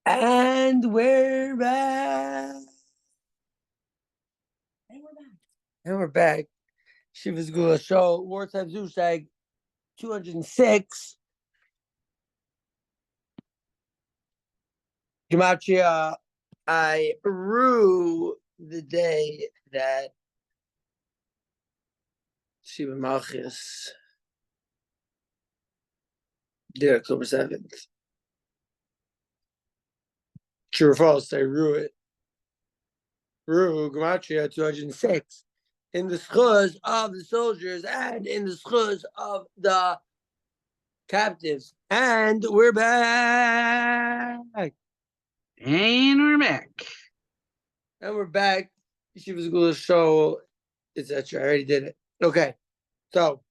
And we're back. And we're back. Shiva's Gula Show, Wartime ZoomShteig 206. Gematria, I rue the day that Shiva Malchus did October 7th. True or false, I rue it. Rue Gematria 206. In the schuz of the soldiers and in the schuz of the captives. And we're back. And we're back. And we're back. Shiva's Gula Show, etc. I already did it. Okay. So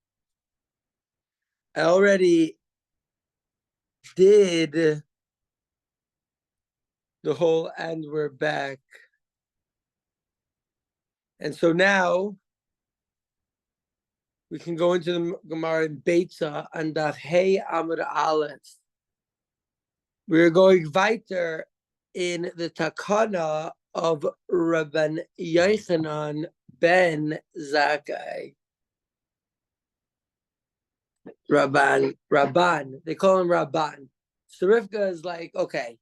I already did the whole and we're back. And so now we can go into the Gemara in Beitza and Daf Hey Amud Aleph. We're going weiter in the Takana of Rabban Yochanan ben Zakkai. Rabban. They call him Rabban. So Rivka is like, okay,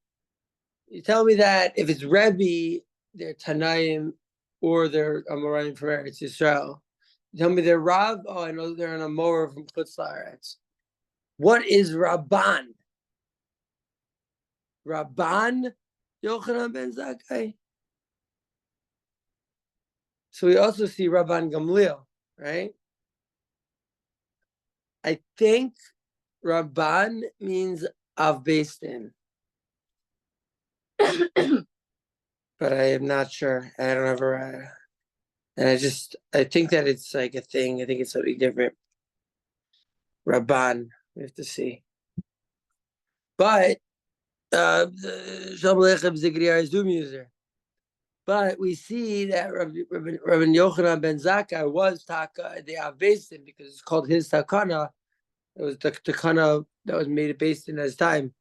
you tell me that if it's Rebbe, they're Tanaim or they're Amoraim from Eretz Yisrael. You tell me they're Rav, oh, I know they're an Amora from Chutz La'aretz. What is Rabban? Rabban Yochanan ben Zakkai. So we also see Rabban Gamliel, right? I think Rabban means Av Beis Din. But I am not sure. I don't have a and I think that it's like a thing. I think it's something different. Rabban, we have to see. But Shalom Aleichem Zigriya is Zoom user. But we see that Rabbi Yochanan ben Zakkai was Taka the Av Beis Din because it's called his Takana. It was the Takana that was made at Beis Din at his time.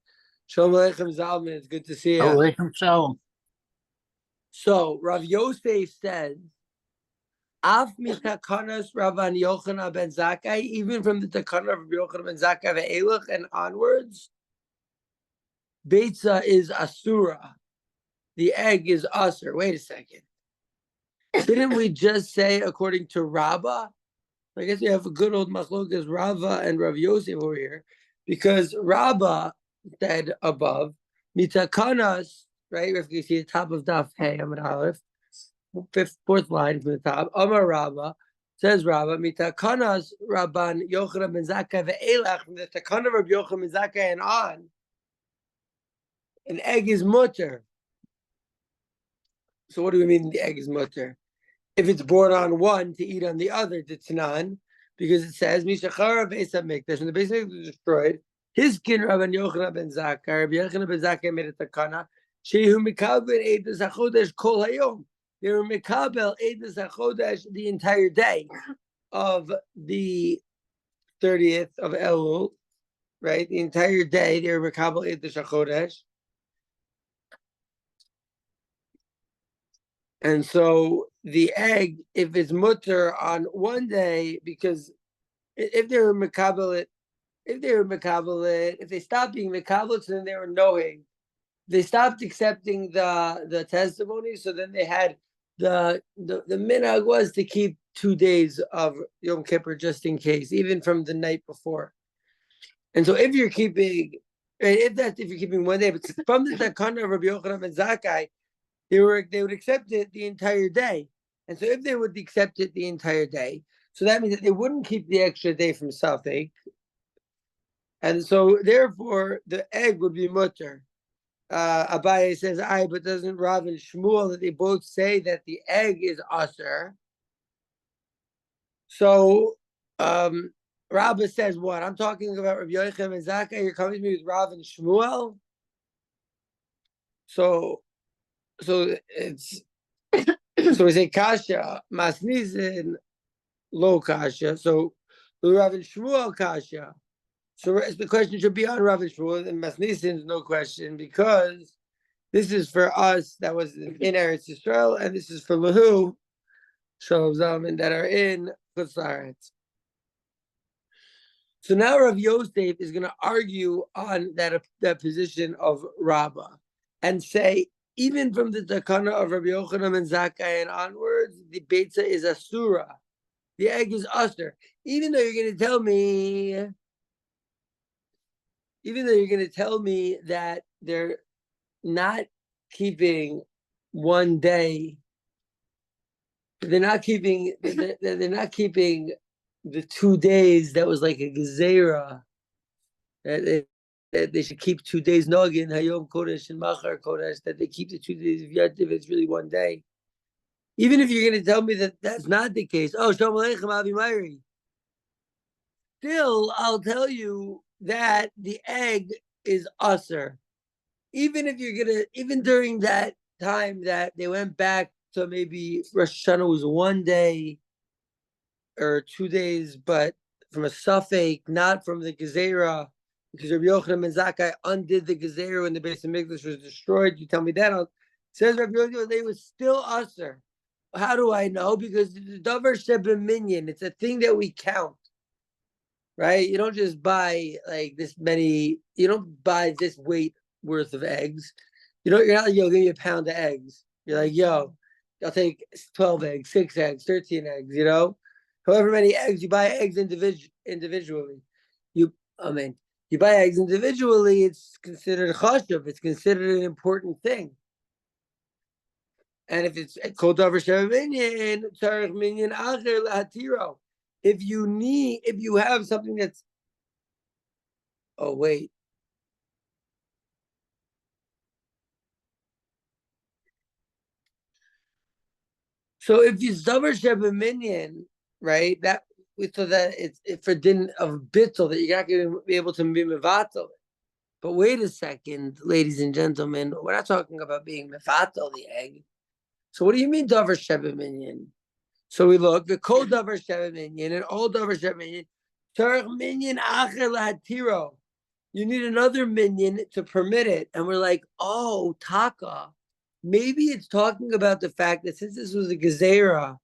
Shalom Aleichem Zalman, it's good to see you. Aleichem Shalom. So Rav Yosef says, Af mitakanas Rabban Yochanan ben Zakkai, even from the Takana of Rabbi Yochanan ben Zakkai ve'elach and onwards, Beitza is Asura. The egg is Asur. Wait a second. Didn't we just say, according to Rabbah? I guess we have a good old machlokas Rava and Rav Yosef over here, because Rabbah said above, mitakanas, right? If you see the top of Daf Hey Amud Aleph, fourth line from the top. Amar Rabbah, says Rabbah, mitakanas Rabban Yochanan ben Zakkai ve'elach, from the takana of Rabbi Yochanan ben Zakkai and on, an egg is mutter. So what do we mean the egg is mutter? If it's born on one to eat on the other, it's nan, because it says Mishachara Beis HaMikdash, when the Beis HaMikdash was destroyed, his kin Rabban Yochanan ben Zakkai, Rabbi Yochanan ben Zakkai made a takana, Shehu Mikabel Eidos HaChodesh Kol Hayom. They were Mikabel Eidos HaChodesh the entire day of the 30th of Elul, right? The entire day they were Mikabel Eidos HaChodesh. And so the egg, if it's mutter on one day, because if they were mekabelit, if they stopped being mekabelit, so then they were knowing. They stopped accepting the testimony, so then they had the minhag was to keep 2 days of Yom Kippur just in case, even from the night before. And so if you're keeping 1 day, but from the takana of Rabbi Yochanan ben Zakkai, they would accept it the entire day. And so if they would accept it the entire day, so that means that they wouldn't keep the extra day from Safek. And so therefore the egg would be mutter. Abaye says, but doesn't Rav and Shmuel that they both say that the egg is aser? So Rabbah says what? I'm talking about Rabbi Yochanan and Zakkai. You're coming to me with Rav and Shmuel? So it's so we say kasha masnizin lo kasha. So Rav and Shmuel kasha. So the question should be on Rav and Shmuel, and masnizin is no question, because This is for us that was in Eretz Yisrael, and this is for Lahu, Shalom Zalman, that are in Chutz La'aretz. So now Rav Yosef is going to argue on that position of Rabbah and say, even from the takana of Rabbi Yochanan and Zakkai and onwards, the Beitza is asura. The egg is usher. Even though you're going to tell me that they're not keeping one day, they're not keeping the 2 days that was like a gezerah, that they should keep 2 days nogin, hayom kodesh and machar kodesh, that they keep the 2 days of yativ, it's really one day. Even if you're going to tell me that that's not the case, oh, shalom aleichem, Avi Meiri, still, I'll tell you that the egg is usher. Even during that time that they went back to maybe Rosh Hashanah was 1 day or 2 days, but from a suffix, not from the Gezerah, because Rabbi Yochanan and Zakkai undid the Gezerah when the Beis Hamikdash was destroyed. You tell me that. Says Rabbi Yochanan, they were still usher. How do I know? Because the Davar Sheba Minyan, it's a thing that we count. Right? You don't just buy like this many, you don't buy this weight worth of eggs. You're not like, yo, give me a pound of eggs. You're like, yo, I'll take 12 eggs, 6 eggs, 13 eggs, however many eggs. You buy eggs individually. You buy eggs individually, it's considered chashuv, it's considered an important thing. And if it's kol davar sheva minyan, tzarich minyan acher lahatiro. If you have something that's, oh wait. So if you davar sheva minyan, right? So that it's for din of bittul that you're not going to be able to be mevatel. But wait a second, ladies and gentlemen, we're not talking about being mevatel the egg. So what do you mean davar sheva minyan? So we look the kol davar sheva minyan and all davar sheva minyan. Tarich minyan acher lahatiro. You need another minyan to permit it, and we're like, oh, taka. Maybe it's talking about the fact that since this was a gezerah,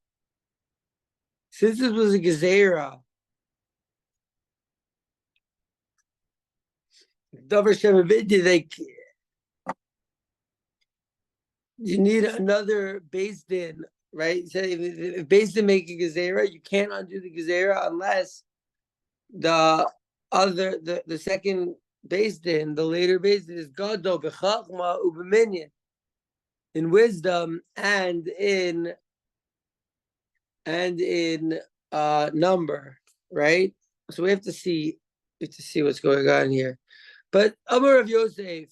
davar sheva minyan, you need another Beis Din, right? So if Beis Din make a gezerah, you can't undo the gezerah unless the second Beis Din, the later Beis Din, is gadol b'chachma u'b'minyan, in wisdom and in number, right? So we have to see what's going on here. But Amar of Yosef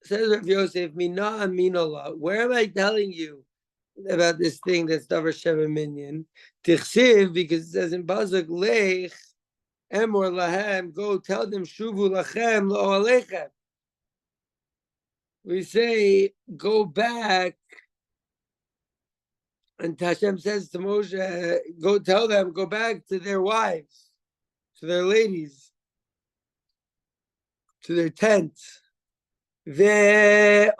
says Rav Yosef, Mina Aminola, where am I telling you about this thing that's Davar Sheva Minyan? Tichsiv, because it says in Bazuk, Lech, Emor Lahem, go tell them, Shuvu Lachem, Lo Alechem. We say, go back, and Hashem says to Moshe, go tell them, go back to their wives, to their ladies, to their tents. Ve'omer,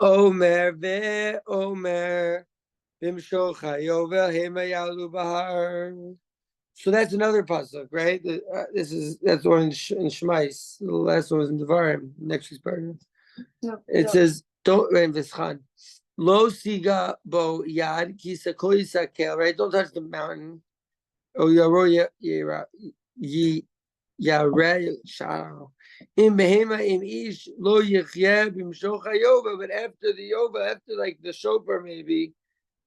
so that's another pasuk, right? That's the one in Shmais. The last one was in Devarim. Next week's part. It says, "Don't rain v'schan lo siga bo yad kisa kol yisakel." Right? Don't touch the mountain. Oh, yaro yare shao. In behema im ish lo yichyeh b'mshocha yova. But after the yova, after like the shofar, maybe.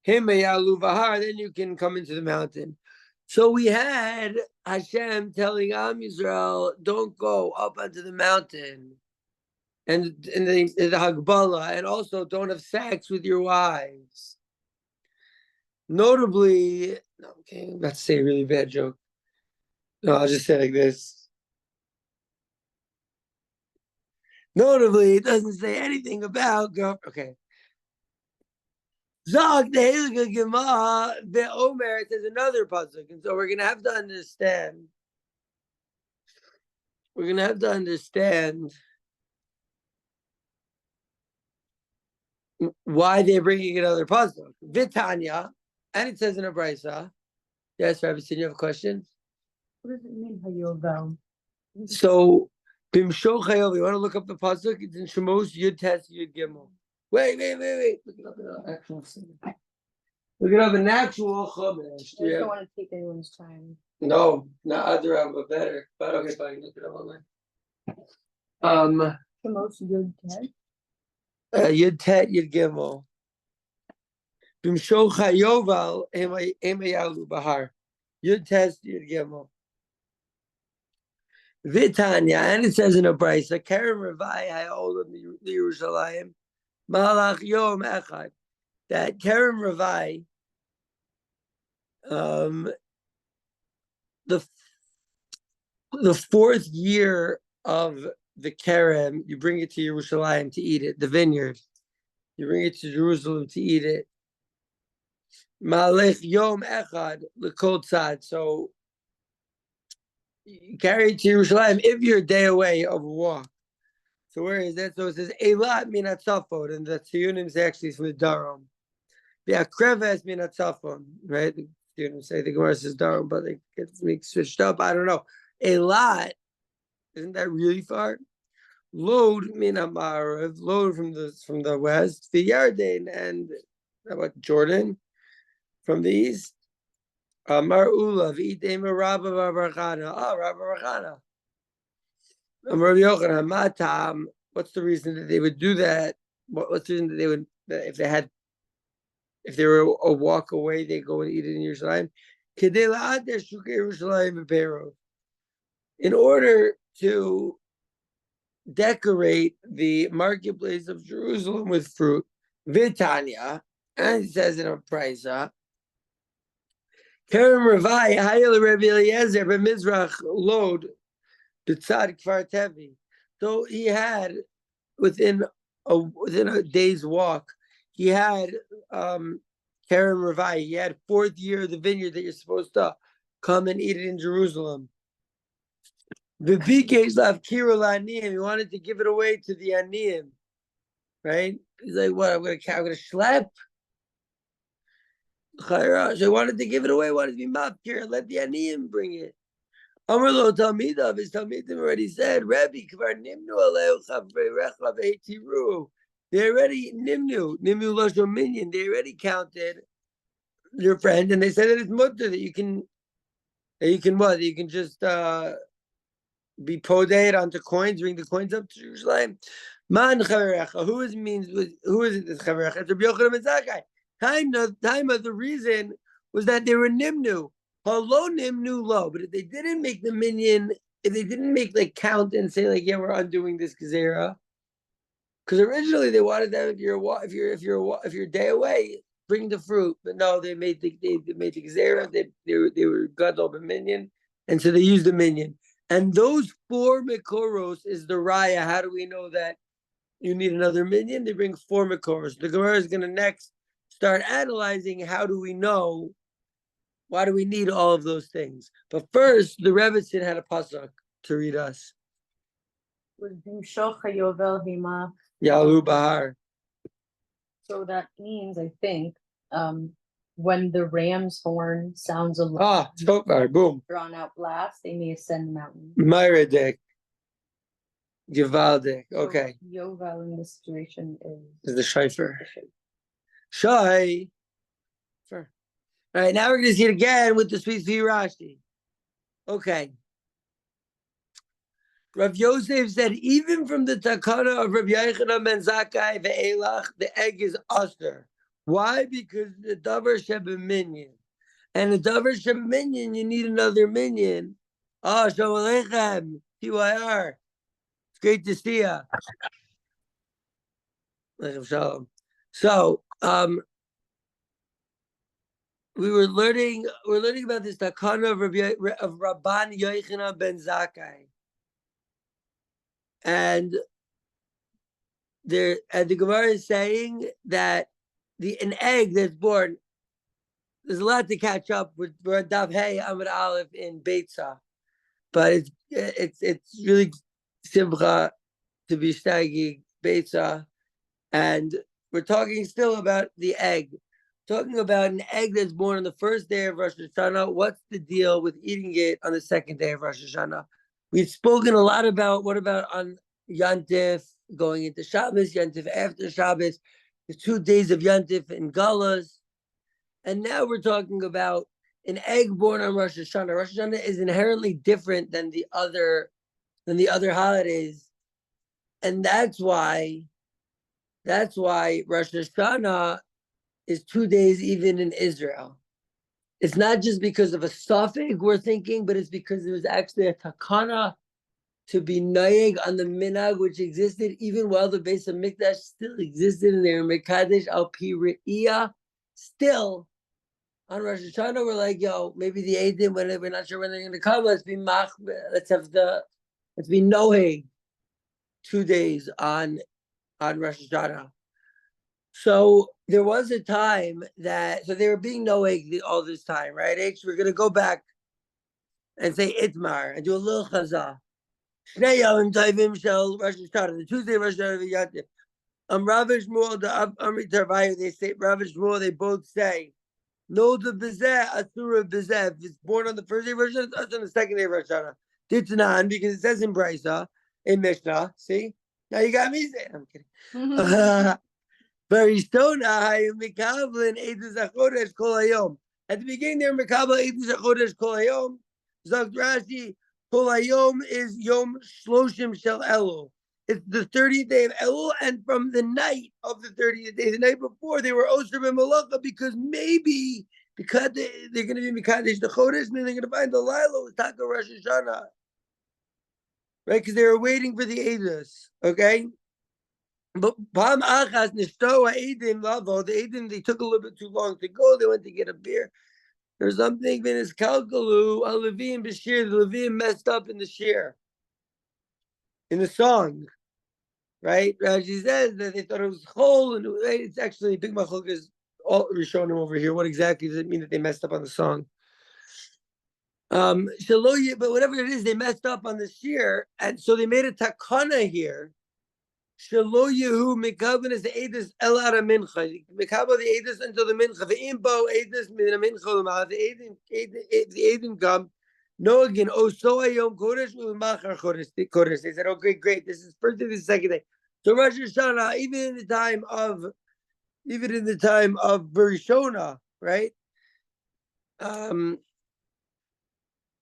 Then you can come into the mountain. So we had Hashem telling Am Yisrael, don't go up onto the mountain, and the Hagbala, and also don't have sex with your wives. Notably, I'm about to say a really bad joke. No, I'll just say it like this. Notably, it doesn't say anything about girl. Okay. Zog the Hilga Gema the Omer says another pasuk, and so we're gonna have to understand. why they're bringing another puzzle. Vitanya, and it says in a Beitza. Yes, Rabbi, you have a question? What does it mean, Hayovel? So, Bimsho Chayov, you want to look up the puzzle? It's in Shemos Yud Tes Yud Gimel. Wait. Look it up in an actual thing. Look it up in actual Chumash. I don't want to take anyone's time. No, not other, but better. But okay, fine. Look it up online. The most Yud Tet? Yud Tet Yud Gimel. Bimsho Chayoval Emayalu Bahar. Yud Tes Yud Gimel. Vitanya, and it says in a Beitza, Keren Revai Hayolam the Yerushalayim, Malach Yom Echad, that Keren Revai, the fourth year of the Keren, you bring it to Yerushalayim to eat it, the vineyard, you bring it to Jerusalem to eat it. Malach Yom Echad L'Kol Tzad, so you carry it to Yerushalayim if you're a day away of a walk. So where is that? So it says Eilat minat Tzafon, and the Tziyunim is actually from the Darom. Yeah, Kreves minat Tzafon, right? The Tziyunim say the Gemara says Darom, but it gets me switched up. I don't know. Eilat, isn't that really far? Load minat Ma'arav, load from the west. The Yarden, and how about Jordan from the east? Mar Ulav, Idema Rabba Barachana. Oh, Rabba Barachana. Rabbi Yochanan, Matam. What's the reason that they would do that? What's the reason that they would, if they were a walk away, they go and eat it in Yerushalayim? In order to decorate the marketplace of Jerusalem with fruit, Vitanya, and it says in a Beitza, Keren Revai, Hayel Rabbi Eliezer, B'Mizrach Lod, B'Tzad Kfar Tevi. So he had within a day's walk, he had Keren Revai. He had fourth year of the vineyard that you're supposed to come and eat it in Jerusalem. The Bikesh Lav Kira L'Aniyim. He wanted to give it away to the Aniyim, right? He's like, what? I'm gonna schlep. So he wanted to give it away. Wanted to be mafkir. Let the Aniyim bring it. Amar lo Talmidav, his Talmidim already said, Rabbi Kvar Nimnu Aleu Chavrei Recha Ve'etiru. They already Nimnu Lashon Minyan. They already counted your friend, and they said that it's mutter that you can what? You can just be podate onto coins, bring the coins up to Jerusalem. Man Chaverecha. Who is it? This Chaverecha? It's Rabbi Yochanan ben Zakkai. Time of the reason was that they were Nimnu. Hello, Nimnu low, but if they didn't make the minyan, if they didn't make like count and say like, yeah, we're undoing this gezerah, because originally they wanted that if you're a day away, bring the fruit, but no, they made the gezerah. They were gadol b'minyan, and so they used the minyan. And those 4 mekoros is the raya. How do we know that you need another minyan? They bring 4 mekoros. The Gemara is going to next start analyzing how do we know. Why do we need all of those things? But first, the Rebbetzin had a pasuk to read us. Yalu Bahar. So that means, I think, when the ram's horn sounds a lot, so far, boom. Drawn out blast, they may ascend the mountain. Myredek. Givaldik. Okay. So Yovel in this situation is the shayfer. Shay. Sure. All right, now we're going to see it again with the sweet Rashi. Okay. Rav Yosef said, even from the takana of Rav Yochanan ben Zakkai ve'elach, the egg is usher. Why? Because the davar sheba minyan. And the davar sheba minyan, you need another minyan. Shalom aleichem, TYR. It's great to see you. Aleichem shalom. So, we're learning about this takana of Rabban Yochanan ben Zakkai, and the Gemara is saying that an egg that's born, there's a lot to catch up with. We're at Daf Hey Amud Aleph in Beitza, but it's really simcha to be steiging Beitza, and we're talking still about the egg. Talking about an egg that's born on the first day of Rosh Hashanah. What's the deal with eating it on the second day of Rosh Hashanah? We've spoken a lot about what about on Yantif, going into Shabbos, Yantif after Shabbos, the 2 days of Yantif and Galas. And now we're talking about an egg born on Rosh Hashanah. Rosh Hashanah is inherently different than the other holidays. And that's why Rosh Hashanah is 2 days even in Israel. It's not just because of a suffix we're thinking, but it's because there was actually a takana to be noyeg on the minhag which existed even while the Beis Hamikdash still existed and they were mekadesh al pi re'iyah. Still, on Rosh Hashanah, we're like, yo, maybe the Eidim, when we're not sure when they're going to come, let's be noheg 2 days on Rosh Hashanah. So there was a time so they were being noheg all this time, right? We're going to go back and say Itmar and do a little chazah. Shnei Yom Tovim Shel Rosh Hashanah, the Tuesday of Rosh Hashanah Yantif. Rav and Shmuel, the Amrit Tarvayu, they say, Rav and Shmuel, they both say, no, the bezeh, asura bezeh. If it's born on the first day of Rosh Hashanah, it's on the second day of Rosh Hashanah. Ditzanan, because it says in Beitza, in Mishnah. See? Now you got me saying, I'm kidding. Baristona, Mikavlin, Eidos HaChodesh Kol Hayom. At the beginning, they're Mikavlin, Eidos HaChodesh Kol Hayom. Zog Rashi, Kol Hayom is Yom Shloshim Shel Elul. It's the 30th day of Elul, and from the night of the 30th day, the night before, they were Osher and Malacha because maybe because they're going to be Mikadesh the Chodesh, and then they're going to find the Lilo with Taka Rosh Hashanah, right? Because they were waiting for the Eidos, okay? But Pam Achas Nishto Eidim Lavo, the Eidim, they took a little bit too long to go. They went to get a beer. There's something in his Kalkalu, a Levim Bashir, the Levim messed up in the shir, in the song. Right? Rashi says that they thought it was chol, and it's actually big machlok is all Rishonim over here. What exactly does it mean that they messed up on the song? But whatever it is, they messed up on the shir, and so they made a takana here. Shelo yehu mekabel is the edus el ara mincha. Mekabel the edus until the mincha. The imbo edus min the mincha l'mal. The edim come. No again. Oh, so ayom kodesh u'machar kodesh. They said, "Okay, great. This is first day, this is second day." So Rosh Hashanah, even in the time of Berishona, right?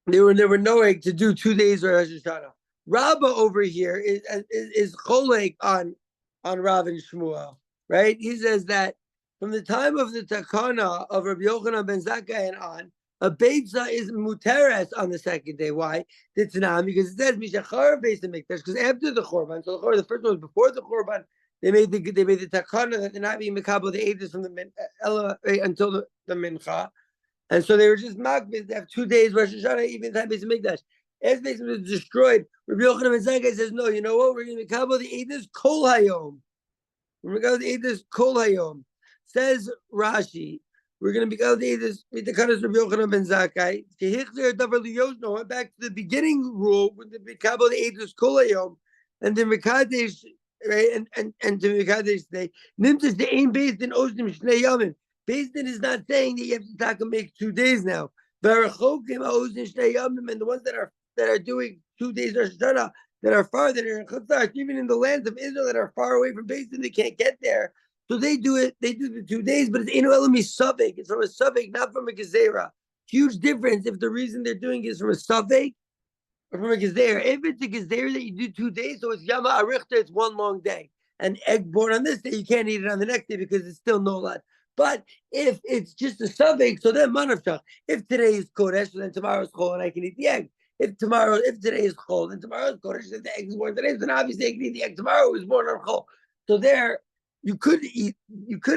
They were knowing to do 2 days of Rosh Hashanah. Rabbah over here is cholek on Rav and Shmuel, right? He says that from the time of the takana of Rabbi Yochanan ben Zakkai and on, a Beitza is muteres on the second day. Why? It's not because it says Mishachar Beis Hamikdash. Because after the Korban, so the first one was before the Korban. They made the takana that they're not being mekabel the edus from the until the mincha, and so they were just makbid. They have 2 days Rosh Hashanah, even time Beis Hamikdash. As Beis Hamikdash was destroyed, Rabbi Yochanan ben Zakkai says, no, you know what? We're going to mekabel the edus kol hayom. We're going to mekabel the edus kol hayom. Says Rashi. We're going to be able to meet the Kadosh Rabbi Yochanan ben Zakkai. Went back to the beginning rule with the Mikabel the Eidos Kol Hayom, and the Mekadesh, right? And to Mekadesh say, Nimtzis the Ein Beis Din Osnim Shnei Yomim. Beis Din is not saying that you have to talk and make 2 days now. V'arachokim Osnim Shnei Yomim, and the ones that are doing 2 days Rosh Hashanah that are far, that are in Chutzach, even in the lands of Israel that are far away from Beis Din, they can't get there. So they do it. They do the 2 days, but it's Eino Elami Suffolk. It's from a Suffolk, not from a Gezerah. Huge difference if the reason they're doing it is from a Suffolk or from a Gezerah. If it's a Gezerah that you do 2 days, so it's Yama Arichta, it's 1 long day. An egg born on this day, you can't eat it on the next day because it's still no lot. But if it's just a Suffolk, so then Manavshach. If today is Kodesh, then tomorrow's Chol and I can eat the egg. If today is Chol, then tomorrow's Kodesh. If the egg is born today, then obviously I can eat the egg tomorrow. It was born on Chol. So there, you could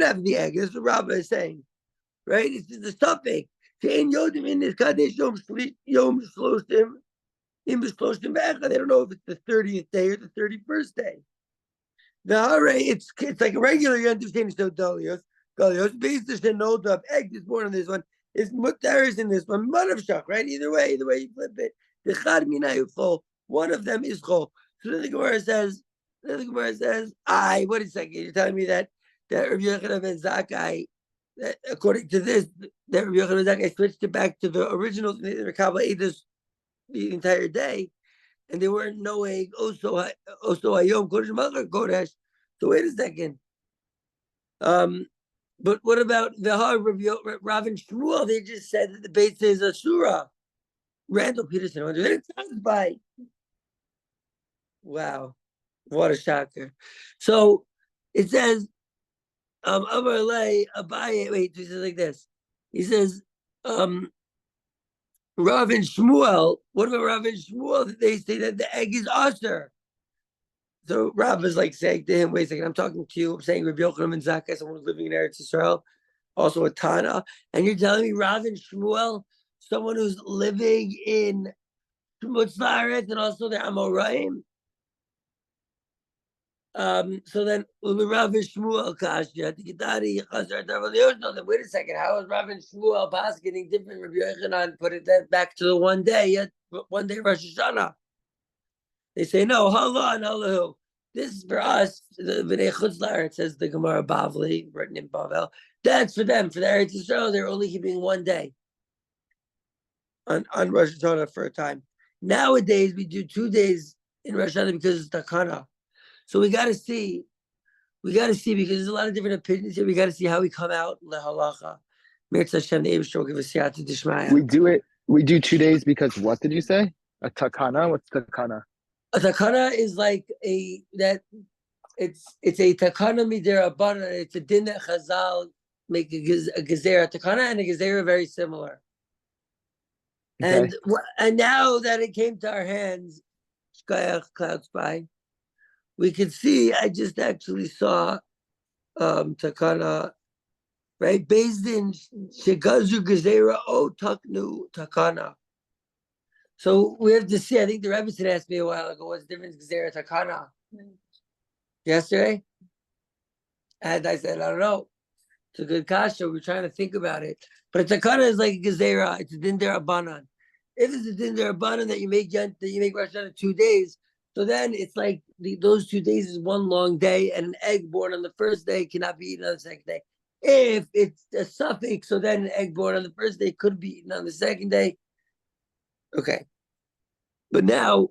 have the egg. That's what Rabbah is saying, right? It's just a suffix. They don't know if it's the 30th day or the 31st day. It's like a regular. You understand? So Dolios, based on no dub egg is born on this one. Is mutaris in this one, Manavshach, right? Either way you flip it. The chad minayu chol. One of them is chol. So then the Gemara says, wait a second, you're telling me that that Rabbi Yochanan ben Zakkai, that according to this, that Rabbi Yochanan ben Zakkai switched it back to the original. The Makabel ate this the entire day, and they weren't knowing also Hayom Kodesh Malach Kodesh. So wait a second. But what about the Rav and Shmuel? They just said that the Beitza is a surah. Randall Peterson, what it sounds by. Wow, what a shocker! So it says, Amar Lei Abaye. Wait, he says like this. He says, Rav and Shmuel. What about Rav and Shmuel? They say that the egg is usher. So Rav is like saying to him, "Wait a second, I'm talking to you. I'm saying Rabbi Yochanan and Zakkai, someone who's living in Eretz Yisrael, also a Tana, and you're telling me Rav and Shmuel, someone who's living in Shmutz La'aretz and also the Amoraim." So then Rav and Shmuel Kashya, then wait a second, how is Rav and Shmuel getting different? Rabbi Yochanan put it back to the one day Rosh Hashanah. They say no, Hala and Halahu. This is for us, the B'nai Chutz La'aretz, says the Gemara Bavli, written in Bavel. That's for them. For the Eretz Yisrael, they're only keeping one day on Rosh Hashanah for a time. Nowadays, we do 2 days in Rosh Hashanah because it's Takana. So we got to see because there's a lot of different opinions here. We got to see how we come out lehalacha. Mirz Hashem, the Eibush will give us siyata d'shmaya. We do 2 days because what did you say? A takana? What's takana? A takana is like it's a takana midirabanan. It's a din that Chazal make a gezerah. Takana and a gezerah are very similar. Okay. And now that it came to our hands, Shkayach Cloud Spy, we could see. I just actually saw takana, right? Based in Shegazu gezerah o taknu takana. So we have to see. I think the Rebbe asked me a while ago, what's the difference gezerah takana? Yesterday? And I said, I don't know. It's a good kasha. We're trying to think about it. But a takana is like a gezerah. It's a din derabanan. If it's a din derabanan that you make Rosh Hashanah 2 days, so then it's like those 2 days is one long day, and an egg born on the first day cannot be eaten on the second day. If it's a suffix, so then an egg born on the first day could be eaten on the second day. Okay. But now,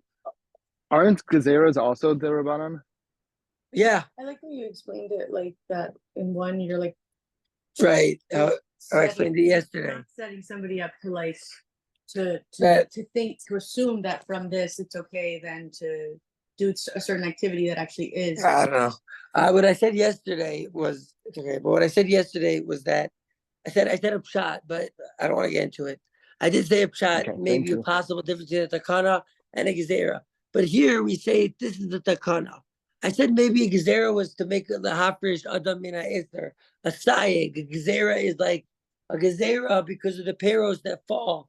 aren't gezeras also the Rabbanan? Yeah. I like when you explained it like that. In one, you're like, right. I explained it yesterday. Not setting somebody up to like to assume that from this it's okay then to do a certain activity that actually is. I don't know. What I said yesterday was okay, but what I said yesterday was that I said a pshat, but I don't want to get into it. I did say a pshat, okay, maybe a possible difference in a takana and a gezerah. But here we say this is the takana. I said maybe a gezerah was to make the hafresh adam min ha'ether, a sayeg. A gezerah is like a gezerah because of the peros that fall.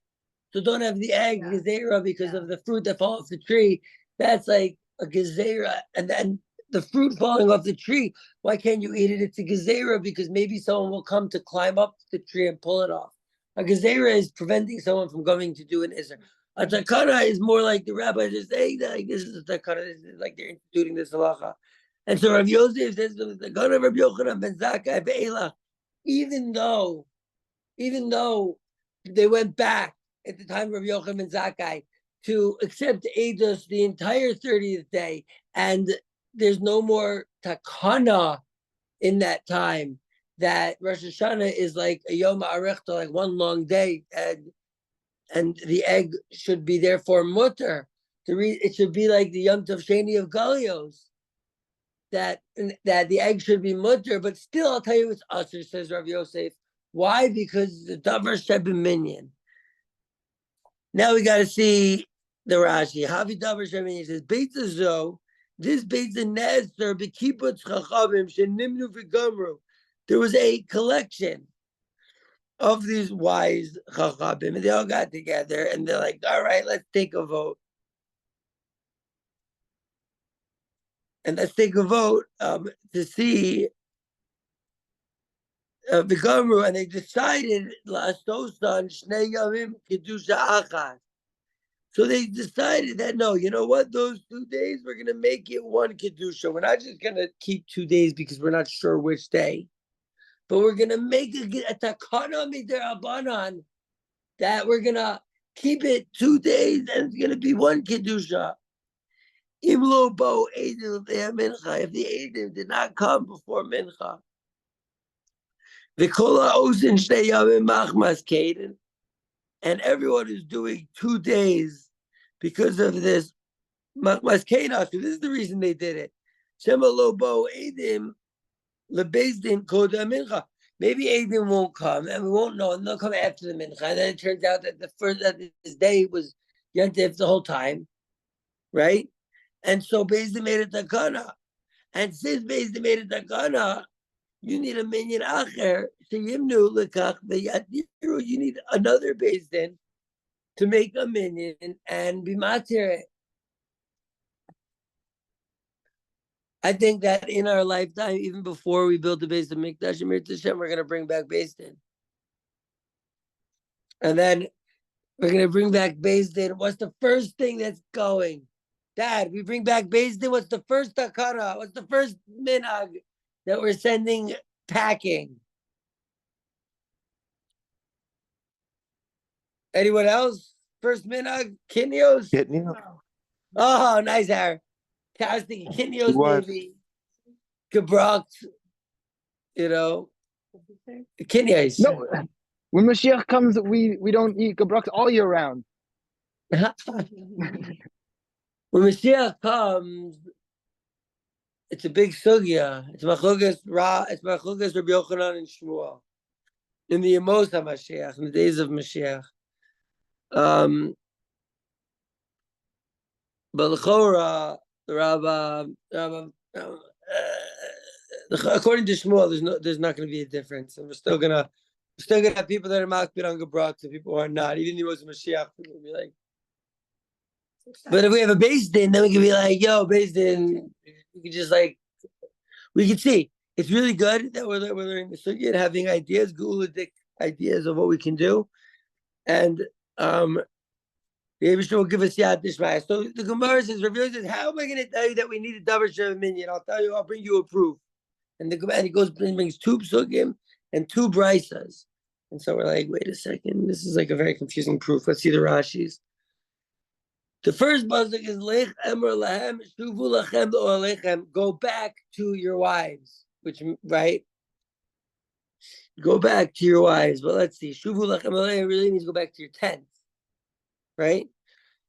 So don't have the egg gezerah because of the fruit that falls off the tree. That's like a gezerah. And then the fruit falling off the tree, why can't you eat it? It's a gezerah because maybe someone will come to climb up the tree and pull it off. A gezerah is preventing someone from going to do an isser. A takana is more like the rabbis are saying that like this is a takana, this is like they're instituting this halacha. And so Rav Yosef says the takana of Rav Yochanan ben Zakkai be'elach, even though they went back at the time of Rav Yochanan ben Zakkai to accept Eidos the entire 30th day, and there's no more takana in that time, that Rosh Hashanah is like a Yom Ha'arechta, like one long day, and the egg should be therefore mutter. It should be like the Yom Tov Sheni of Galios, that the egg should be mutter, but still I'll tell you it's usher, says Rav Yosef. Why? Because the davar shebim minyan. Now we got to see the Rashi. Havi davar shebim minyan says Beitza zo. This Beitza Nezer b'kibbutz chachamim shenimnu v'gamru. There was a collection of these wise chachamim, and they all got together, and they're like, "All right, let's take a vote." And let's take a vote to see the Gamru, and they decided la'astosan shnei yamim kedusha achas. So they decided that no, you know what? Those 2 days we're gonna make it one kedusha. We're not just gonna keep 2 days because we're not sure which day, but we're gonna make a takana midirabanan that we're gonna keep it 2 days and it's gonna be one kedusha. Imlo bo edim mincha. If the edim did not come before mincha, the kola osin shnei yamim machmas kaden, and everyone is doing 2 days because of this machmas kaden. So this is the reason they did it. Shema lo bo edim lebezdin koda mincha. Maybe edim won't come, and we won't know, and they'll come after the mincha. And then it turns out that this day was yantif the whole time, right? And so Beitza made it takana. And since Beitza made it takana, you need a minyan acher. Sheyimnu lekach v'yatiru. You need another Beitza to make a minyan and be matir. I think that in our lifetime, even before we build the Beitza Mikdash and Mirza Hashem, we're going to bring back Beitza. And then we're going to bring back Beitza. What's the first thing that's going? Dad, we bring back Beitza. What's the first takana? What's the first minhag that we're sending packing? Anyone else? First minhag? Kinios? Oh, nice, Harry. I was thinking Kinios, maybe. Gebrockt, Kinios. No, when Mashiach comes, we don't eat gebrockt all year round. When Mashiach comes, it's a big sugya. It's Machugas Rabbi Yochanan and Shmuel in the YMOS Hamashiach, in the days of Mashiach. But l'chora, the Rabbi, according to Shmuel, there's not going to be a difference, and we're still gonna have people that are makbid on gebrockt and people who are not. Even the YMOS Mashiach, people will be like. But if we have a Beitza, then we can be like, yo, Beitza, we can just we can see. It's really good that we're learning the sugya and having ideas, geuladik ideas of what we can do. And the Eibishter will give us yad tishmaya. So the Gemara says, Rav says, how am I going to tell you that we need a davar sheva minyan? I'll tell you, I'll bring you a proof. And he goes and brings 2 psugim and 2 brisas. And so we're like, wait a second, this is like a very confusing proof. Let's see the Rashis. The first pasuk is Lech Emor Lahem Shuvu Lachem Olechem. Go back to your wives, which right? Go back to your wives. But let's see, Shuvu Lachem Olechem really means go back to your tent, right?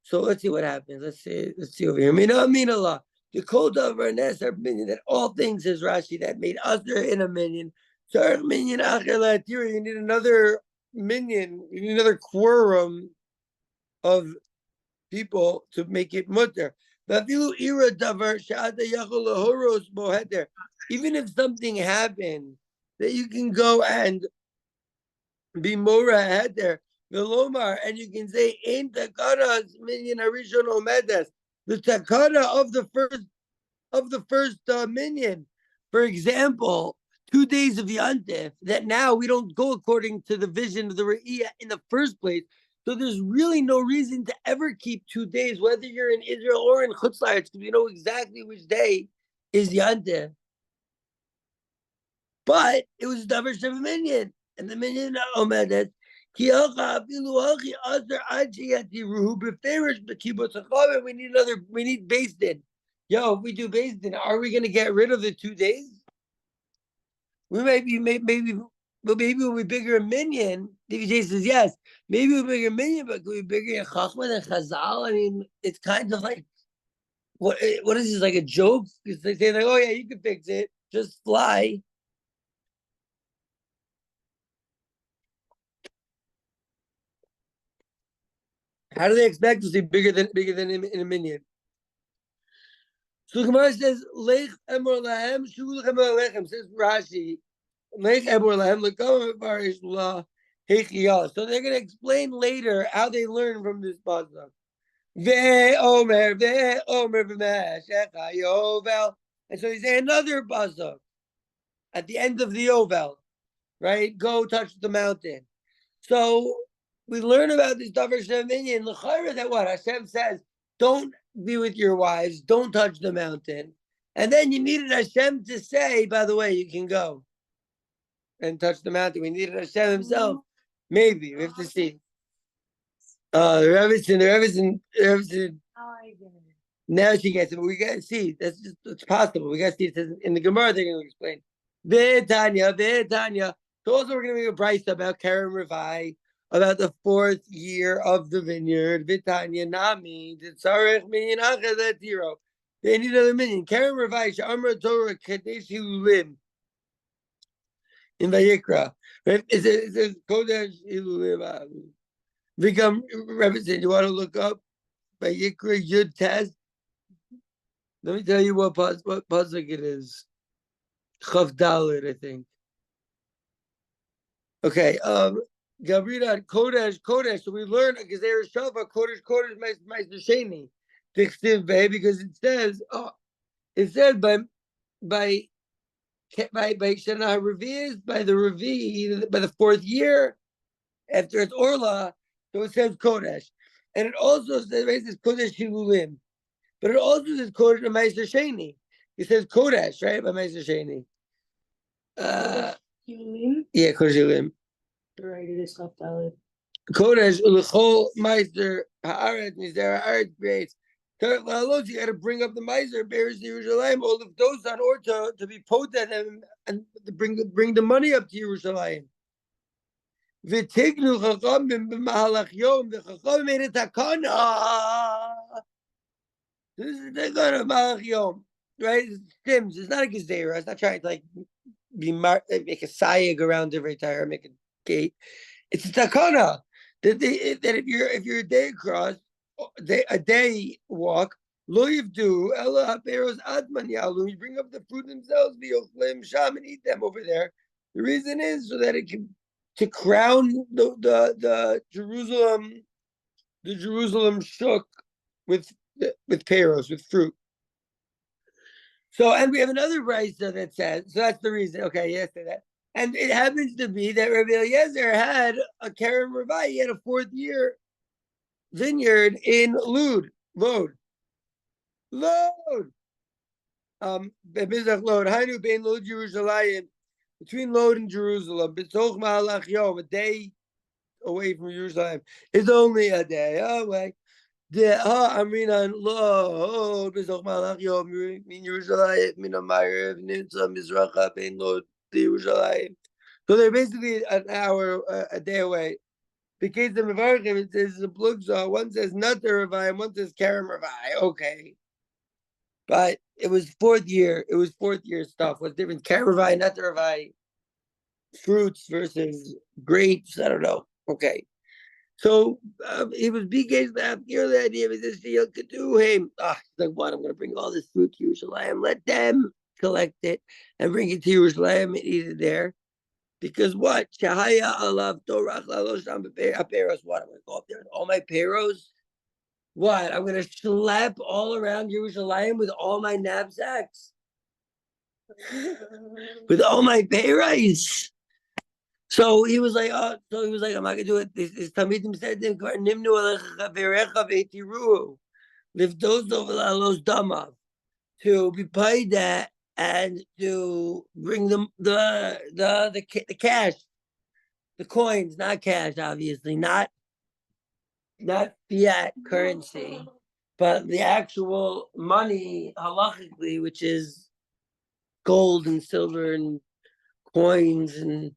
So let's see what happens. Let's see over here. Mina Allah. The code of our nest are minion that all things, says Rashi, that made us in a minion. So minion acher la'atira. You need another minion. You need another quorum of people to make it mutter. Even if something happened that you can go and be mora heder velomar, and you can say ein takanas minyan harishon omedes, the takana of the first minyan. For example, 2 days of Yantif, that now we don't go according to the vision of the Re'iyah in the first place. So there's really no reason to ever keep 2 days, whether you're in Israel or in Chutz La'aretz, because we know exactly which day is Yantif. But it was davar sheva minyan, and the minyan omedet. We need Beitza. Yo, if we do Beitza, are we going to get rid of the 2 days? We maybe we'll be bigger in minyan. DJ says yes. Maybe we'll be bigger in minyan, but could we be bigger in Chachma than Chazal? I mean, it's kind of like what is this, like a joke? Because they say like, oh yeah, you can fix it, just fly. How do they expect us to be bigger than in a minyan? So the Gemara says, Lech Emor Lahem, Shuvu Lechem Olechem, says Rashi. Lech Emor Lahem, Lekam V'Barish La Hechiyah. So they're going to explain later how they learn from this pasuk. Ve'omer v'mashech Yovel. And so they say another pasuk at the end of the Yovel, right? Go touch the mountain. So we learn about this Davar Shem Minyan, l'chayra, that what Hashem says, don't be with your wives, don't touch the mountain. And then you needed Hashem to say, by the way, you can go and touch the mountain. We needed Hashem himself. Maybe, we have to see. The Rebbetzin, now she gets it, but we gotta see. That's just, it's possible. We gotta see it says in the Gemara, they're gonna explain. Tanya. So also we're gonna make a Beitza about Karen Revai, about the 4th year of the vineyard. Vitanya Nami, Tzarech Minyan Achad Tiro. They need another minion. Karen Revai, Sha'amra Torah Kadesh Ilulim. In Vayikra. It says Kodesh Ilulim. Become Rebbetzin. You want to look up Vayikra Yud Tez? Let me tell you what pasuk it is. Chav Dalet, I think. Okay, Gabriela, Kodesh. So we learn because there is Shava, Kodesh, Meister Sheni. Because it says by Shana Revi'is, by the Revi, by the 4th year after it's Orla, so it says Kodesh, and it also says Kodesh Hilulim. But it also says Kodesh by Meister Sheni. It says Kodesh, right, by Meister Sheni. Yeah, Kodesh Hilulim. Right, it is left out. Kodesh Ulechol Meister Haaretz Mizer Haaretz Grace. You got to bring up the Meiser bears to Yerushalayim, all of those on or to be potent and to bring the money up to Yerushalayim. V'tignu chachamim b'mahalach yom. The chachamim made a takana. This is the takana of Mahalach Yom, right? It's not a gezerah. It's not trying to like make a sayig around every tire, make a gate. It's a takana that if you're a day across, a day walk, lo yivdu ela haperos adman yalu. You bring up the fruit themselves, v'yochlim sham, and eat them over there. The reason is so that it can to crown the Jerusalem shuk with peros, with fruit. So, and we have another Beitza that says, so that's the reason. Okay, yes, that. And it happens to be that Rabbi Eliezer had a Karen Revai. He had a 4th year vineyard in Lod. Hainu bein Lod Yerushalayim, between Lod and Jerusalem, b'toch Mahalach Yom, a day away from Jerusalem. It's only a day away. Amrinan Lod, b'toch Mahalach Yom, min Yerushalayim, min Amarev, Nimtza Mizracha, bein Lod Yerushalayim. So they're basically an hour, a day away. Because the Mevarchim, it says the Plugza, one says Natar Revai and one says Karen Revai. Okay. But it was 4th year. It was 4th year stuff. What's different? Karen Revai, Natar Revai, fruits versus grapes. I don't know. Okay. So it was BK's lap. The idea of this deal could do him. Like what? I'm going to bring all this fruit to Yerushalayim. Let them collect it and bring it to Yerushalayim and eat it there. Because what? Shahaya alav torach lalosham beperos. What? I'm going to go up there with all my peros. What? I'm going to schlep all around Yerushalayim with all my knapsacks, with all my peros. So he was like, I'm not going to do it. This Talmidim said to him, "Nimnu alecha chaverecha ve'tiruhu livdozo v'lalos damav," to be paid that. And to bring them the cash, the coins, not cash, obviously, not fiat currency, but the actual money halachically, which is gold and silver and coins and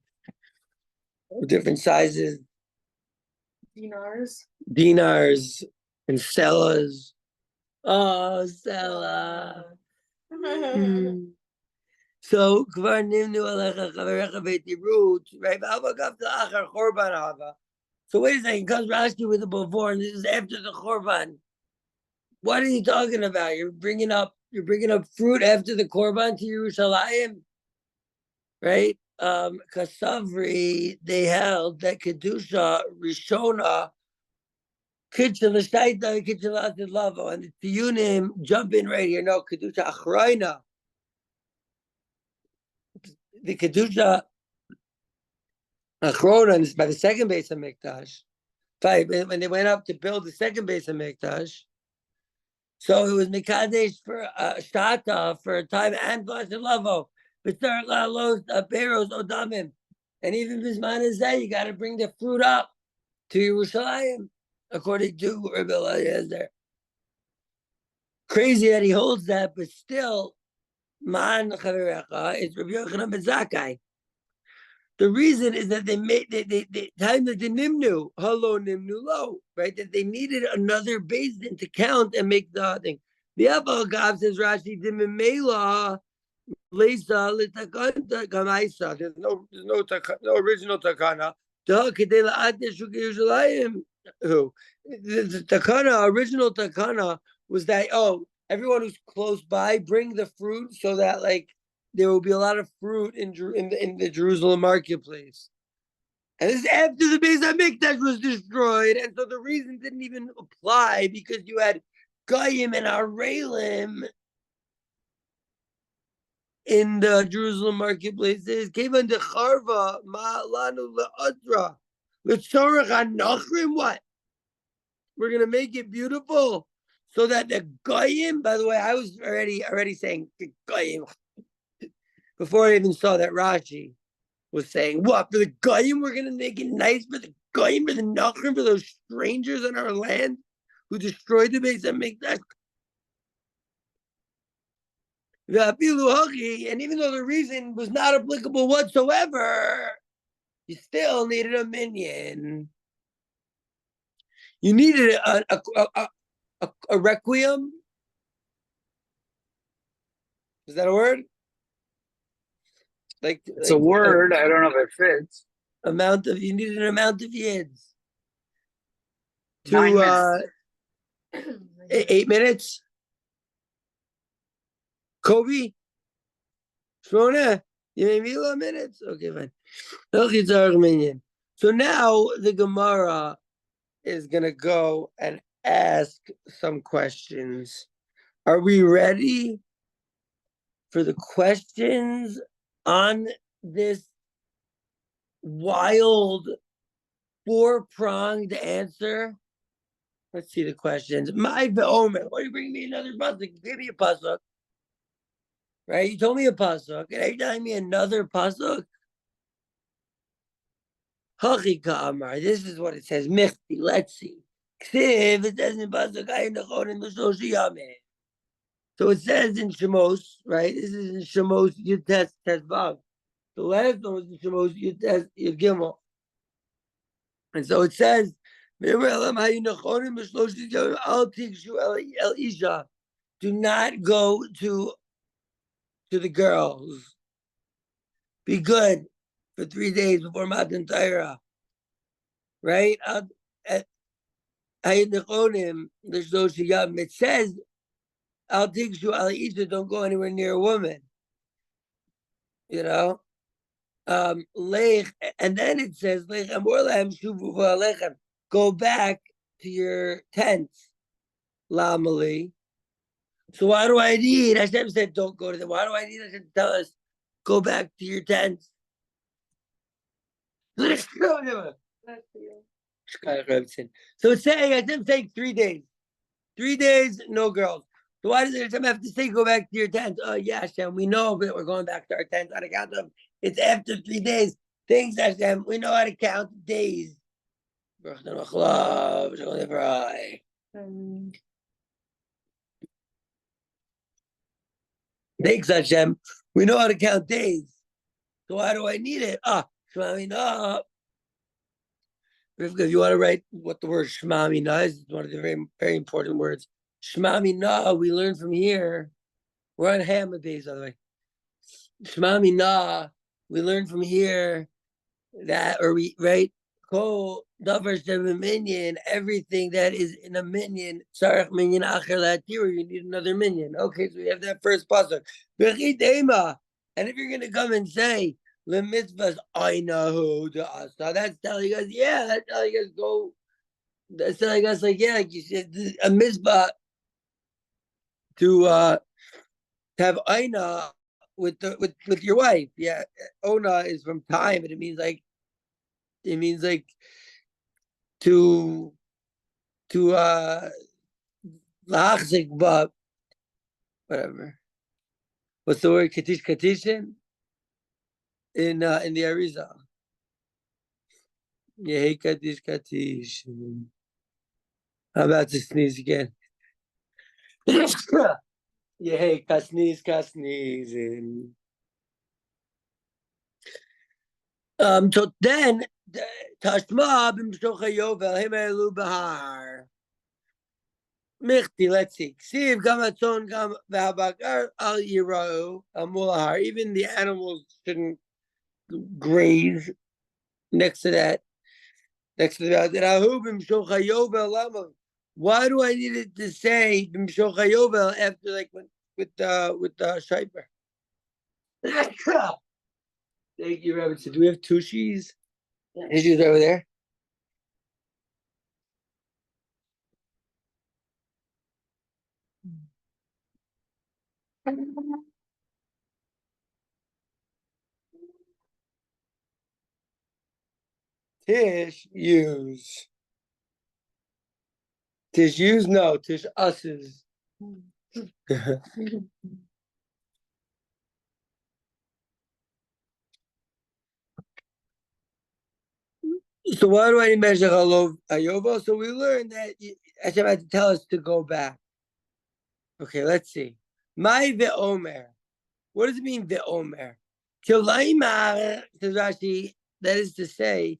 different sizes, dinars and sellas. Oh, Sella. So kvar nimnu alecha chaverecha ve'tirut, right? So wait a second, comes Rashi with the before, and this is after the Korban. What are you talking about? You're bringing up fruit after the Korban to Yerushalayim, right? Kasavri, they held that kedusha rishona kitchen l'shtaita kitchen l'atid lavo, and the tiyunim jump in right here. No, kedusha achrayna. The kedusha achrona is by the second base of Mikdash. 5. When they went up to build the second base of Mikdash, so it was Mikadesh for Shtata for a time and Lavo. B'tzarech la'alos beros odamim. And even Bisman is that you got to bring the fruit up to Yerushalayim, according to Rabbi Eliezer. Crazy that he holds that, but still, Man Chaverecha is Rabbi Yochanan ben Zakkai. The reason is that they made the time that the Nimnu, Hello Nimnu Lo, right? That they needed another basin to count and make the thing. The Abba Gav says Rashi Dimimela Lisa Litakanta Kamaisa. There's no original takana. Who the takana, original takana was that everyone who's close by bring the fruit so that like there will be a lot of fruit in the Jerusalem marketplace. And this is after the Beis HaMikdash was destroyed, and so the reason didn't even apply because you had Goyim and Arelim in the Jerusalem marketplaces. Came under Charva Ma'alanu Le'adra L'Tzorach HaNachrim. What? We're gonna make it beautiful so that the Goyim. By the way, I was already saying the Goyim before I even saw that Rashi was saying, what, for the Goyim, we're going to make it nice for the Goyim, for the Nachrim, for those strangers in our land who destroyed the base and make that. And even though the reason was not applicable whatsoever, you still needed a minion. You needed a requiem. Is that a word? It's a word. I don't know if it fits. You need an amount of yids. 9 minutes. 8 minutes. Kobe, Shmona, you made me 11 minutes. Okay, fine. So now the Gemara is gonna go and ask some questions. Are we ready for the questions on this wild 4-pronged answer? Let's see the questions. My Omer, why do you bring me another pasuk? Give me a pasuk, right? You told me a pasuk, and are you telling me another pasuk? Hachika Amar. This is what it says. Michti. Let's see. Ksiv. It says in pasuk Ayin Nechonim L'Shloshi Yamim. So it says in Shemos, right? This is in Shemos Yud Tes Vav. The last one was in Shemos Yud Tes Yud Gimel. And so it says, do not go to the girls. Be good for 3 days before Matan Torah. Right? It says, don't go anywhere near a woman. You know? And then it says, go back to your tents. Lamali. So why do I need? Hashem said, don't go to them. Why do I need Hashem to tell us, go back to your tents? So it's saying, Hashem saying 3 days. 3 days, no girls. So why does Hashem have to say, go back to your tents? Oh, yeah, Hashem, we know that we're going back to our tents on account of it's after 3 days. Thanks, Hashem. We know how to count days. Thanks, Hashem. We know how to count days. So why do I need it? Shmamina. If you want to write what the word Shmamina is, it's one of the very, very important words. Shmamina, we learn from here. We're on Hamad days, by the way. Shmamina, we learn from here that, minion, everything that is in a minion, sarach minion acher latir, you need another minion. Okay, so we have that first pasuk. And if you're gonna come and say lemitzvahs ainahu da'asa, that's telling us, yeah, that's telling us go. That's telling us like you said, a mitzvah to have aina with your wife. Yeah, ona is from time, and it means like to lahachzik, but whatever. What's the word? Katishin in the Arizal. Yehi katish. I'm about to sneeze again. Yehi kasneeze. So then Tashma b'mshocha yovel himelu bahar. Michti, let's see. Siv gamatzon gam v'habakar al yirau al mulahar. Even the animals shouldn't graze next to that. Next to that. B'mshocha yovel lama. Why do I need it to say b'mshocha yovel after like with the shiper? Thank you, Rebbe. So do we have tushis? Yeah. Tissues over there. Tish use. Tish use no. Tish us's. So why do I need measure ayovo? So we learned that Hashem had to tell us to go back. Okay, let's see. My ve'omer. What does it mean ve'omer? Kilaimar, says Rashi, that is to say,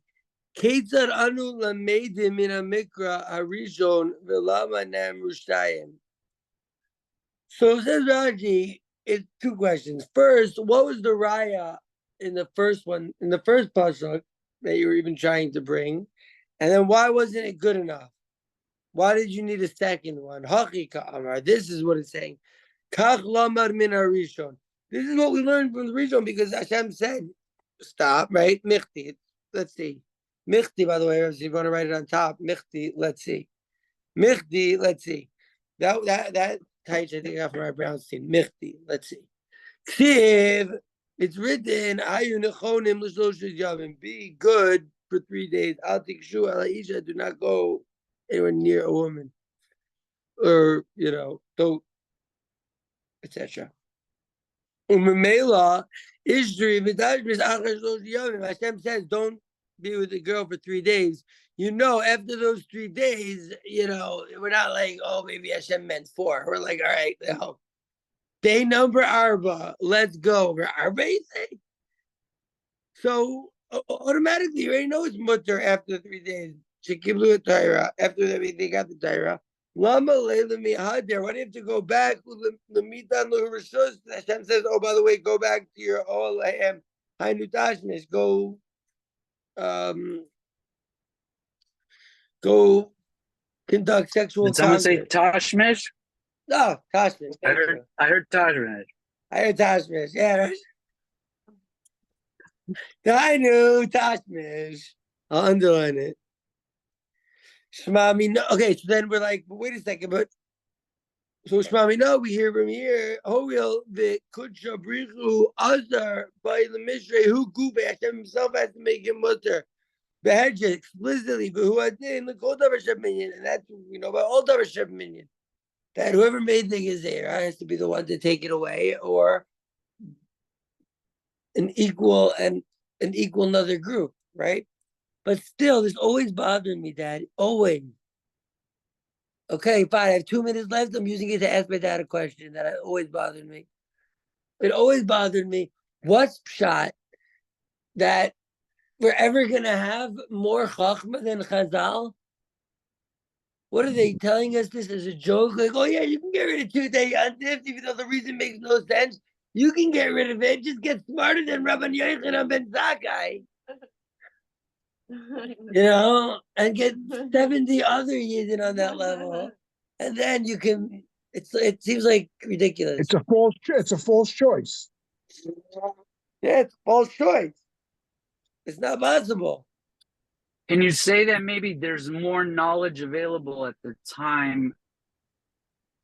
Ketzar anu lamedim min hamikra harishon v'lama nam rushtayim. So says Rashi, it's two questions. First, what was the raya in the first one, in the first pasuk that you were even trying to bring? And then why wasn't it good enough? Why did you need a second one? Hachika Amar. This is what it's saying. Kach lamar min harishon. This is what we learned from the Rishon because Hashem said, stop, right? Michti. Let's see. Michti, by the way, if you want to write it on top, Michti, let's see. Michti, let's see. That Taich, I think I got from our Brownstein. Michti, let's see. Ksiv, it's written, Ayu nechonim l'shlosh yavim. Be good for 3 days. Al tikshu ala isha. Do not go anywhere near a woman. Or, don't, etc. Umemela, Ishdri, v'tashbis achar shlosh yavim. Hashem says, don't be with a girl for 3 days. After those 3 days, we're not like, oh, maybe Hashem meant 4. We're like, all right, day number arba, let's go. Arba, you say? So automatically, you already know it's mutter after 3 days. Shekiblu Taira. After that, they got the Taira. Lama leilami hader. Why do you have to go back? Hashem says, oh, by the way, go back to your olam. Hainutashmish. Go conduct sexual. Did someone say Tashmish? No, Tashmish. I heard Tashmish. I heard Tashmish. Yeah. I knew Tashmish. I'll underline it. Shmami, no. Okay, so then we're like, but wait a second, but so Shmami, no, we hear from here. Hoil the Kudshabrichu Azar by the Mishrei who Gube Hashem himself has to make him mutter. Behedja explicitly, but who had in the Kol Davar Sheb Minyan, and that's about all Davar Sheb Minyan. That whoever made the Gezerah has to be the one to take it away, or an equal another group, right? But still, this always bothered me, Dad. Always. Okay, fine. I have 2 minutes left. I'm using it to ask my dad a question that always bothered me. It always bothered me. What's pshat that we're ever going to have more chachma than Chazal? What are they telling us this as a joke? Like, oh yeah, you can get rid of 2 days even though the reason makes no sense. You can get rid of it. Just get smarter than Rabban Yochanan ben Zakkai. And get 70 other Yidden on that level. And then you can, it seems like ridiculous. It's a false choice. Yeah, it's a false choice. It's not possible. Can you say that maybe there's more knowledge available at the time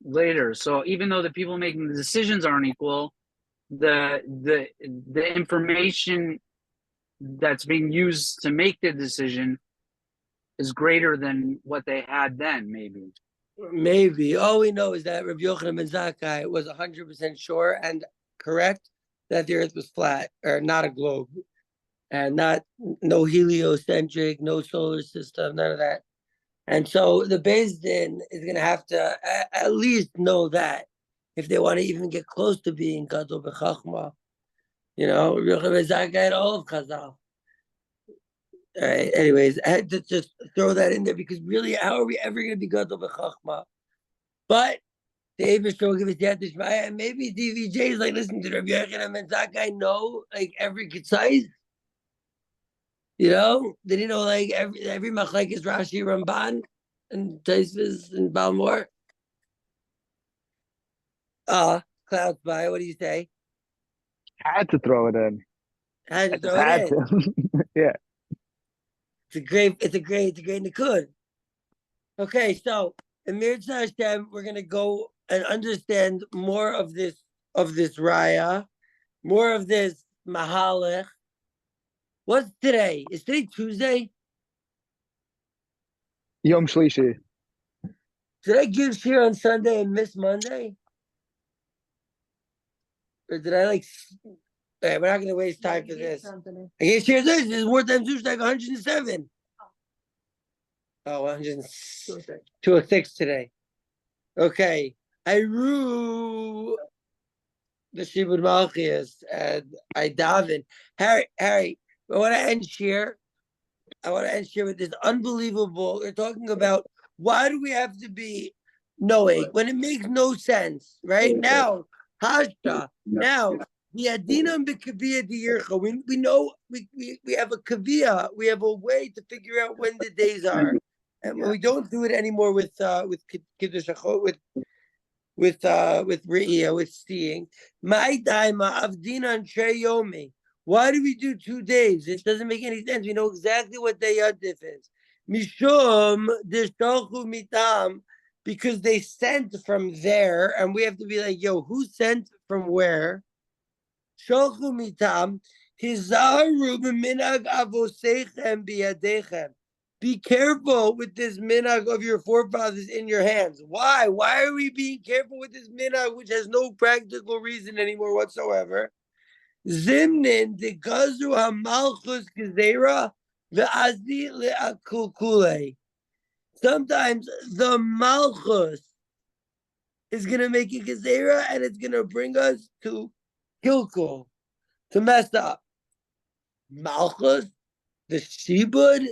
later? So even though the people making the decisions aren't equal, the information that's being used to make the decision is greater than what they had then, maybe. Maybe. All we know is that Rabbi Yochanan ben Zakkai was 100% sure and correct that the Earth was flat, or not a globe, and no heliocentric, no solar system, none of that. And so the Beis Din is going to have to at least know that if they want to even get close to being Gadol b'Chachma. You know, Rabbi Yochanan ben Zakkai had all of Chazal. All right. Anyways, I had to just throw that in there because really, how are we ever going to be Gadol b'Chachma? But the Abish will give us Yad Shmaya, and maybe DVJ is like, listen to Rabbi Yochanan ben Zakkai know like every size. You know, did he know like every machlek is Rashi, Ramban, and Taisvis and Balmor? Cloud Spy, what do you say? Had to throw it in. Had to I just throw had it in. to. Yeah. It's a great Nikud. Okay, so in Mirza Hashem, we're gonna go and understand more of this raya, more of this mahalech. What's today? Is today Tuesday? Yom Shlishi. Did I give shir on Sunday and miss Monday? Or did I like? All right, we're not gonna waste time for this. I gave shir this. This is more than ZoomShteig 107. Oh, 106 today. Okay. I rue the Shibud Malchias and I daven. Harry, I want to end here. With this unbelievable. We're talking about why do we have to be knowing when it makes no sense, right? Now, Hashta. Now, the Adinam b'Kaviyah d'Yircha. We know we have a kaviyah. We have a way to figure out when the days are, and we don't do it anymore with Kiddush Achot, with Re'iyah, with seeing. My daima avdina and Yomi. Why do we do 2 days? It doesn't make any sense. We know exactly what day Yontif is. Mishum dishalchu mitam, because they sent from there, and we have to be like, yo, who sent from where? Shalchu mitam hizaru b'minag avoseichem biyadechem. Be careful with this minhag of your forefathers in your hands. Why? Why are we being careful with this minhag, which has no practical reason anymore whatsoever? Zimnin de gazu hamalchus gezera ve'azi le'akulkule. Sometimes the malchus is going to make a gezera and it's going to bring us to kilkul, to mess up. Malchus, the shibud.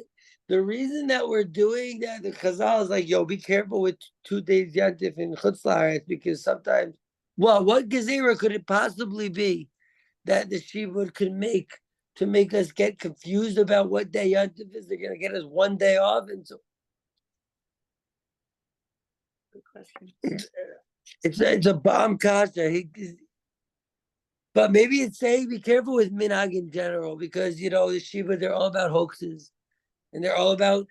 The reason that we're doing that, the Chazal is like, yo, be careful with 2 days Yantif in Chutz La'aretz, because sometimes, well, what gezerah could it possibly be that the Shibud could make to make us get confused about what day Yantif is? They're going to get us 1 day off, and so Good question. it's a bomb kasha. But maybe it's saying be careful with minhag in general, because you know the Shibud, they're all about hoaxes. And they're all about